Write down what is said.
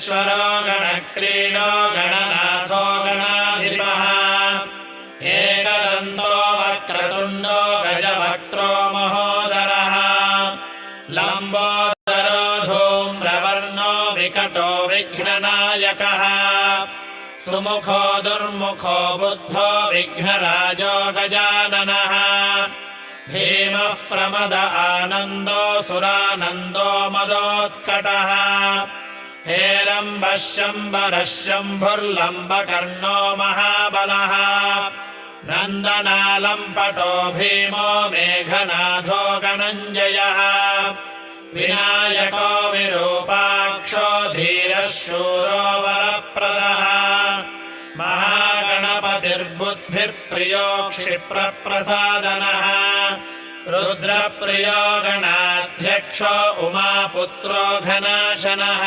गणेश्वरो गणक्रीडो गणनाथो गणाधिपः एकदन्तो वक्रतुण्डो गजवक्त्रो महोदरः लम्बोदरो धूम्रवर्णो विकटो विघ्ननायकः सुमुखो दुर्मुखो बुद्धो विघ्नराजो गजाननः धीमः प्रमद आनन्दो सुरानन्दो मदोत्कटः हेरम्बः शम्बरः शम्भुर्लम्बकर्णो महाबलः नन्दनालम्पटो भीमो मेघनाथो गणञ्जयः विनायको विरूपाक्षो धीरः शूरो वरप्रदः महागणपतिर्बुद्धिर्प्रियो क्षिप्रप्रसादनः रुद्रप्रियो गणाध्यक्षो उमापुत्रो घनाशनः